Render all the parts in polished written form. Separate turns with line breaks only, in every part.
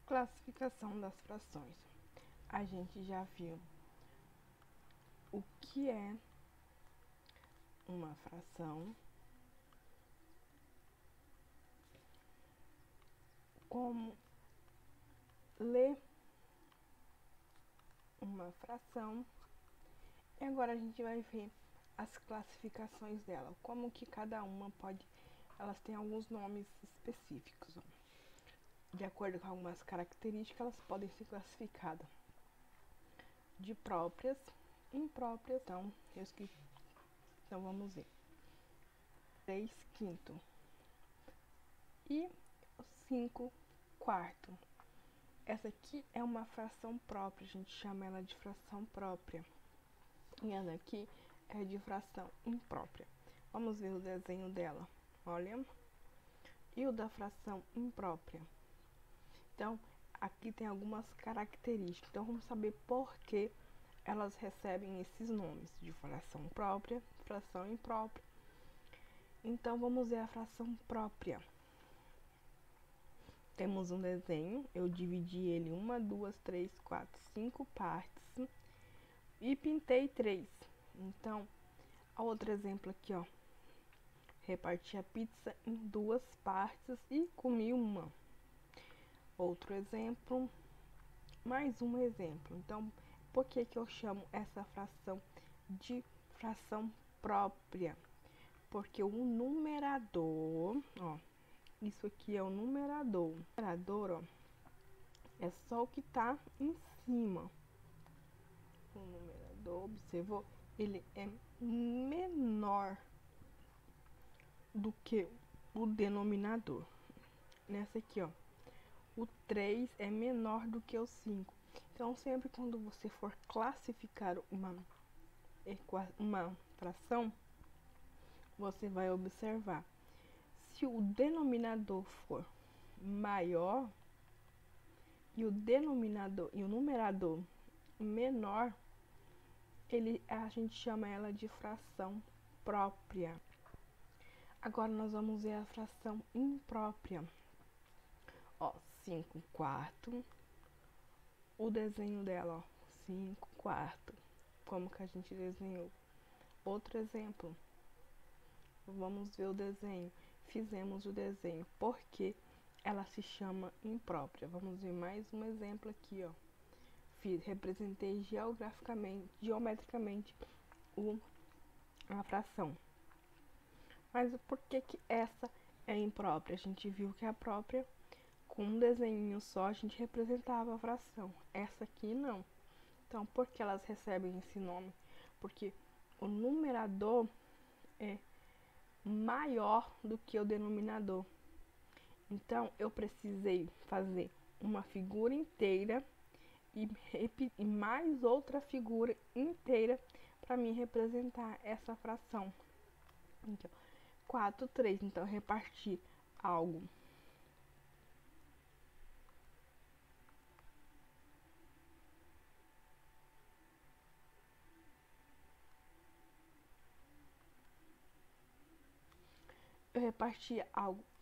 Classificação das frações. A gente já viu o que é uma fração, como ler uma fração, e agora a gente vai ver as classificações dela, como que cada uma pode, elas têm alguns nomes específicos, ó. De acordo com algumas características, elas podem ser classificadas de próprias, impróprias. Então vamos ver. 3/5 e 5/4. Essa aqui é uma fração própria, a gente chama ela de fração própria. E essa aqui é de fração imprópria. Vamos ver o desenho dela, olha. E o da fração imprópria. Então, aqui tem algumas características. Então, vamos saber por que elas recebem esses nomes de fração própria, fração imprópria. Então, vamos ver a fração própria. Temos um desenho, eu dividi ele em 1, 2, 3, 4, 5 partes e pintei 3. Então, outro exemplo aqui, ó. Reparti a pizza em 2 partes e comi uma. Outro exemplo, mais um exemplo. Então, por que que eu chamo essa fração de fração própria? Porque o numerador, ó, isso aqui é o numerador. O numerador, ó, é só o que tá em cima. O numerador, observou? Ele é menor do que o denominador. Nessa aqui, ó, o 3 é menor do que o 5. Então, sempre quando você for classificar uma fração, você vai observar. Se o denominador for maior e o numerador menor, a gente chama ela de fração própria. Agora, nós vamos ver a fração imprópria. Ó, 5/4. O desenho dela, ó, 5/4. Como que a gente desenhou? Outro exemplo. Vamos ver o desenho. Fizemos o desenho. Por que ela se chama imprópria? Vamos ver mais um exemplo aqui, ó. Representei geometricamente a fração. Mas por que que essa é imprópria? A gente viu que a própria, com um desenho só, a gente representava a fração. Essa aqui não. Então, por que elas recebem esse nome? Porque o numerador é maior do que o denominador. Então, eu precisei fazer uma figura inteira e mais outra figura inteira para me representar essa fração. Então, 4/3. Então, repartir algo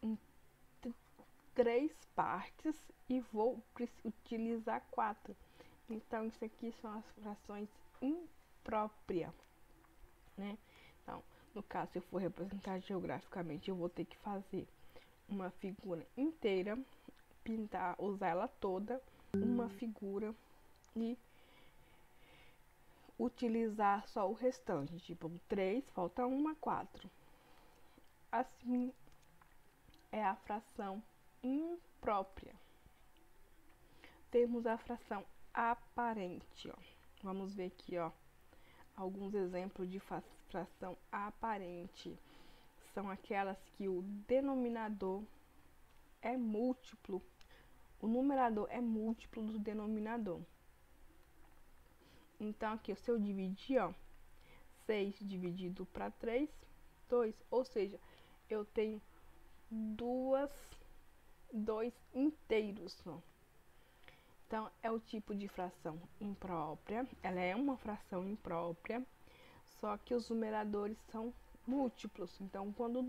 em 3 partes e vou utilizar 4. Então, isso aqui são as frações impróprias, né? Então, no caso, se eu for representar geograficamente, eu vou ter que fazer uma figura inteira, pintar, usar ela toda, uma figura e utilizar só o restante. Tipo, 3, falta 1, 4. Assim, é a fração imprópria. Temos a fração aparente, ó. Vamos ver aqui, ó, alguns exemplos de fração aparente. São aquelas que o denominador é múltiplo, o numerador é múltiplo do denominador. Então, aqui, se eu dividir, ó, 6 dividido para 3, 2. Ou seja, eu tenho dois inteiros, ó. Então, é o tipo de fração imprópria. Ela é uma fração imprópria, só que os numeradores são múltiplos. Então, quando o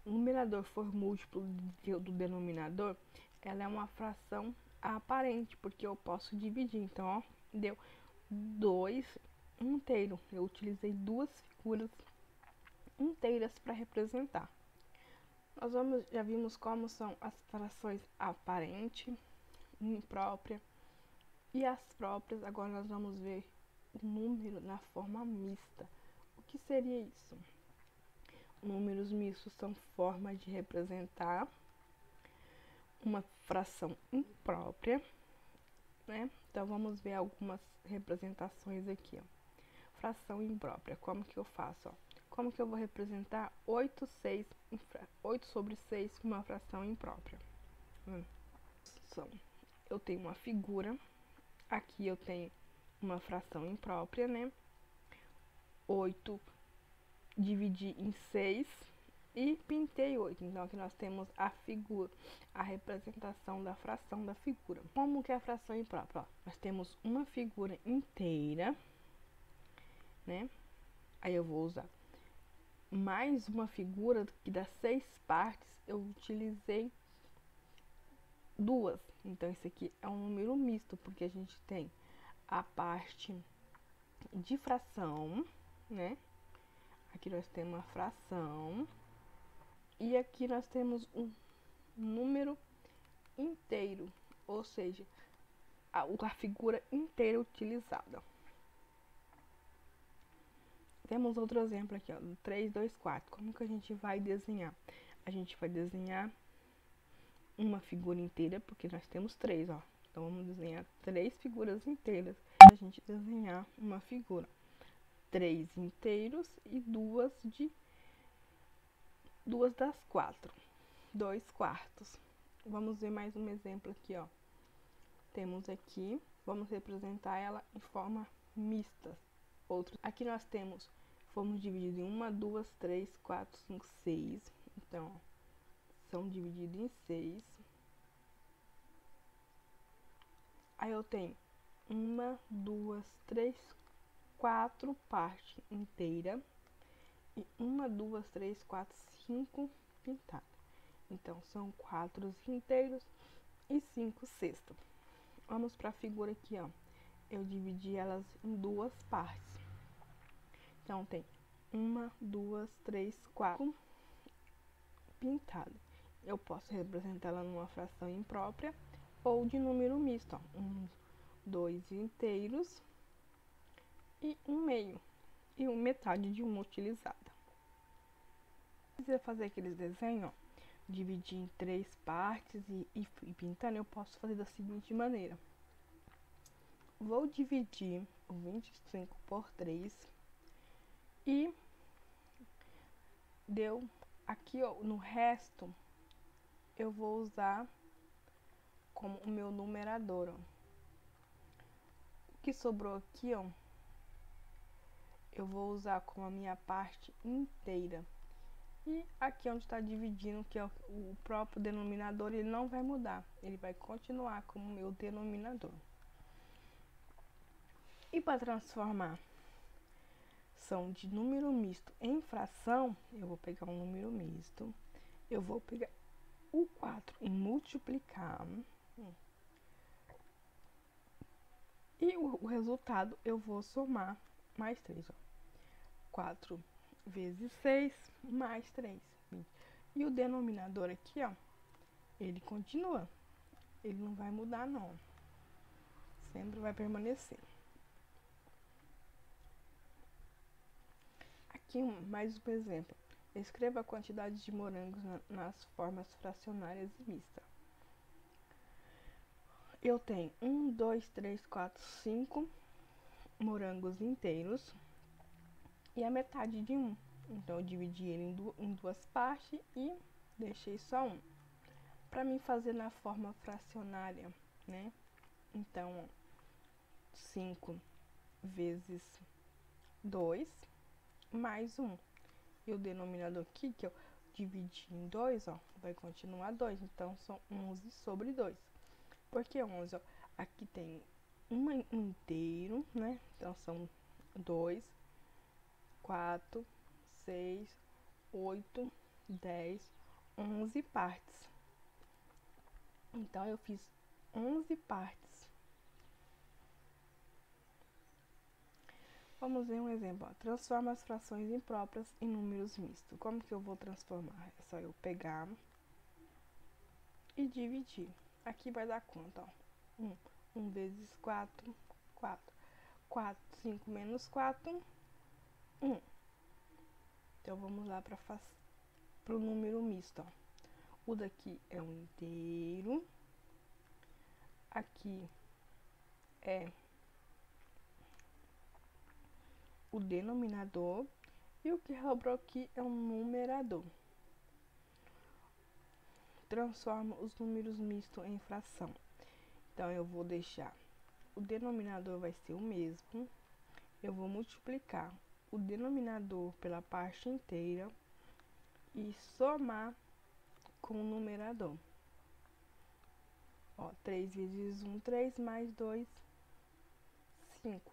numerador for múltiplo do denominador, ela é uma fração aparente, porque eu posso dividir. Então, ó, deu 2 inteiro. Eu utilizei duas figuras inteiras para representar. Já vimos como são as frações aparente, imprópria e as próprias. Agora nós vamos ver o número na forma mista. O que seria isso? Números mistos são formas de representar uma fração imprópria, né? Então vamos ver algumas representações aqui, ó. Fração imprópria, como que eu faço, ó? Como que eu vou representar 8 sobre 6 com uma fração imprópria? Eu tenho uma figura, aqui eu tenho uma fração imprópria, né? 8 dividi em 6 e pintei 8. Então, aqui nós temos a figura, a representação da fração da figura. Como que é a fração imprópria? Ó, nós temos uma figura inteira, né? Aí eu vou usar mais uma figura que das 6 partes, eu utilizei duas. Então, esse aqui é um número misto, porque a gente tem a parte de fração, né? Aqui nós temos uma fração. E aqui nós temos um número inteiro, ou seja, a figura inteira utilizada. Temos outro exemplo aqui, ó, do 3, 2, 4. Como que a gente vai desenhar? A gente vai desenhar uma figura inteira, porque nós temos 3, ó. Então, vamos desenhar 3 figuras inteiras. A gente desenhar uma figura. 3 inteiros e duas das 4. 2 quartos. Vamos ver mais um exemplo aqui, ó. Temos aqui, vamos representar ela em forma mista. Aqui nós temos, fomos divididos em 1, 2, 3, 4, 5, 6. Então, ó, são divididos em 6. Aí eu tenho 1, 2, 3, 4 parte inteira. E 1, 2, 3, 4, 5 pintadas. Então, são 4 inteiros e 5 cestos. Vamos para a figura aqui, ó. Eu dividi elas em duas partes. Então, tem 1, 2, 3, 4 pintadas. Eu posso representar ela numa fração imprópria ou de número misto, ó. 1, 2 inteiros e 1 meio. E metade de uma utilizada. Se quiser fazer aqueles desenhos, ó, dividir em 3 partes e pintando, eu posso fazer da seguinte maneira. Vou dividir o 25 por 3 e deu aqui, ó, no resto eu vou usar como o meu numerador, ó. O que sobrou aqui, ó, eu vou usar como a minha parte inteira. E aqui onde está dividindo, que é o próprio denominador, ele não vai mudar. Ele vai continuar como meu denominador. E para transformar são de número misto em fração, eu vou pegar um número misto. Eu vou pegar o 4 e multiplicar. E o resultado eu vou somar mais 3, ó. 4 vezes 6 mais 3. 20. E o denominador aqui, ó, ele continua. Ele não vai mudar, não. Sempre vai permanecer. Aqui mais um exemplo. Escreva a quantidade de morangos nas formas fracionárias e mistas. Eu tenho 1, 2, 3, 4, 5 morangos inteiros e a metade de um. Então, eu dividi ele em duas partes e deixei só um. Para mim fazer na forma fracionária, né? Então, 5 vezes 2 mais 1. E o denominador aqui, que eu dividi em 2, ó, vai continuar 2. Então, são 11 sobre 2. Por que 11? Ó, aqui tem um inteiro, né? Então, são 2, 4, 6, 8, 10, 11 partes. Então, eu fiz 11 partes. Vamos ver um exemplo. Ó. Transforma as frações impróprias em números mistos. Como que eu vou transformar? É só eu pegar e dividir. Aqui vai dar quanto? Ó. 1 vezes 4, 4. 4, 5 menos 4, 1. Então, vamos lá para o número misto. Ó. O daqui é um inteiro. Aqui é o denominador. E o que sobrou aqui é um numerador. Transforma os números mistos em fração. Então, eu vou deixar, o denominador vai ser o mesmo. Eu vou multiplicar o denominador pela parte inteira e somar com o numerador. Ó, 3 vezes 1, 3, mais 2, 5.